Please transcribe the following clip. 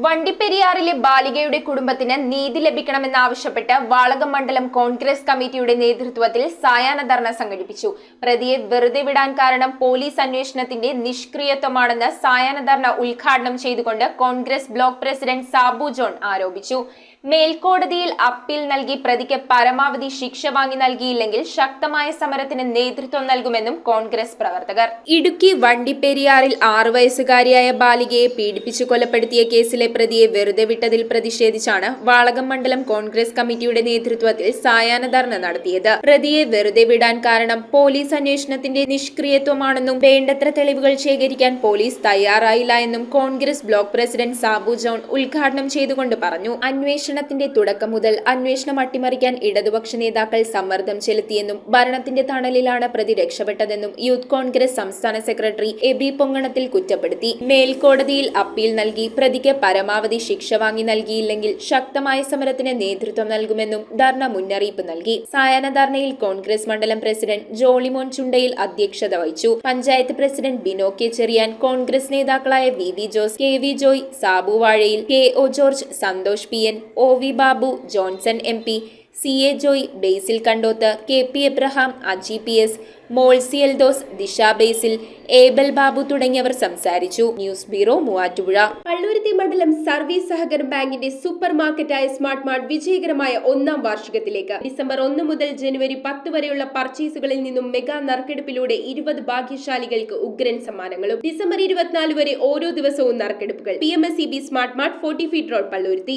വണ്ടിപ്പെരിയാറിലെ ബാലികയുടെ കുടുംബത്തിന് നീതി ലഭിക്കണമെന്നാവശ്യപ്പെട്ട് വാളകം മണ്ഡലം കോൺഗ്രസ് കമ്മിറ്റിയുടെ നേതൃത്വത്തിൽ സായാഹ്ന ധർണ സംഘടിപ്പിച്ചു. പ്രതിയെ വെറുതെ വിടാൻ കാരണം പോലീസ് അന്വേഷണത്തിന്റെ നിഷ്ക്രിയത്വമാണെന്ന് സായാഹ്ന ധർണ ഉദ്ഘാടനം ചെയ്തുകൊണ്ട് Congress block president Sabu John ആരോപിച്ചു. മേൽക്കോടതിയിൽ അപ്പീൽ നൽകി പ്രതിക്ക് പരമാവധി ശിക്ഷ വാങ്ങി നൽകിയില്ലെങ്കിൽ ശക്തമായ സമരത്തിന് നേതൃത്വം നൽകുമെന്നും കോൺഗ്രസ് പ്രവർത്തകർ. ഇടുക്കി വണ്ടിപ്പെരിയാറിൽ 6 വയസ്സുകാരിയായ ബാലികയെ പീഡിപ്പിച്ചു കൊലപ്പെടുത്തിയ കേസിലെ പ്രതിയെ വെറുതെ വിട്ടതിൽ പ്രതിഷേധിച്ചാണ് വാളകം മണ്ഡലം കോൺഗ്രസ് കമ്മിറ്റിയുടെ നേതൃത്വത്തിൽ സായാഹ്ന ധർണ നടത്തിയത്. പ്രതിയെ വെറുതെ വിടാൻ കാരണം പോലീസ് അന്വേഷണത്തിന്റെ നിഷ്ക്രിയത്വമാണെന്നും വേണ്ടത്ര തെളിവുകൾ ശേഖരിക്കാൻ പോലീസ് തയ്യാറായില്ല എന്നും Congress block president Sabu John ഉദ്ഘാടനം ചെയ്തുകൊണ്ട് പറഞ്ഞു. അന്വേഷണത്തിന്റെ തുടക്കം മുതൽ അന്വേഷണം അട്ടിമറിക്കാൻ ഇടതുപക്ഷ നേതാക്കൾ സമ്മർദ്ദം ചെലുത്തിയെന്നും ഭരണത്തിന്റെ തണലിലാണ് പ്രതി രക്ഷപ്പെട്ടതെന്നും യൂത്ത് കോൺഗ്രസ് സംസ്ഥാന സെക്രട്ടറി എബി പൊങ്ങണത്തിൽ കുറ്റപ്പെടുത്തി. മേൽക്കോടതിയിൽ അപ്പീൽ നൽകി പ്രതിക്ക് പരമാവധി ശിക്ഷ വാങ്ങി നൽകിയില്ലെങ്കിൽ ശക്തമായ സമരത്തിന് നേതൃത്വം നൽകുമെന്നും ധർണ മുന്നറിയിപ്പ് നൽകി. സായാഹ്ന ധർണയിൽ കോൺഗ്രസ് മണ്ഡലം പ്രസിഡന്റ് ജോളിമോൻ ചുണ്ടയിൽ അധ്യക്ഷത വഹിച്ചു. പഞ്ചായത്ത് പ്രസിഡന്റ് ബിനോ കെ ചെറിയാൻ, കോൺഗ്രസ് നേതാക്കളായ V V Jose, K V Joy, Sabu Vazhayil, K O George, Santhosh P N, O V Babu, Johnson M P, C A Joy, Basil Kandoth, K P Abraham, Aji P S, Molsy Eldhos, Disha Basil, Abel Babu തുടങ്ങിയവർ സംസാരിച്ചു. News bureau, Muvattupuzha. പള്ളുരുത്തി മണ്ഡലം സർവീസ് സഹകരണ ബാങ്കിന്റെ സൂപ്പർ മാർക്കറ്റായ സ്മാർട്ട് മാർട്ട് വിജയകരമായ 1ാം വാർഷികത്തിലേക്ക്. ഡിസംബർ 1 മുതൽ ജനുവരി 10 വരെയുള്ള പർച്ചേസുകളിൽ നിന്നും മെഗാ നറുക്കെടുപ്പിലൂടെ 20 ഭാഗ്യശാലികൾക്ക് ഉഗ്രൻ സമ്മാനങ്ങളും. ഡിസംബർ 24 വരെ ഓരോ ദിവസവും നറുക്കെടുപ്പുകൾ. PMSEB smart mart 40 feet road, Palluruthy.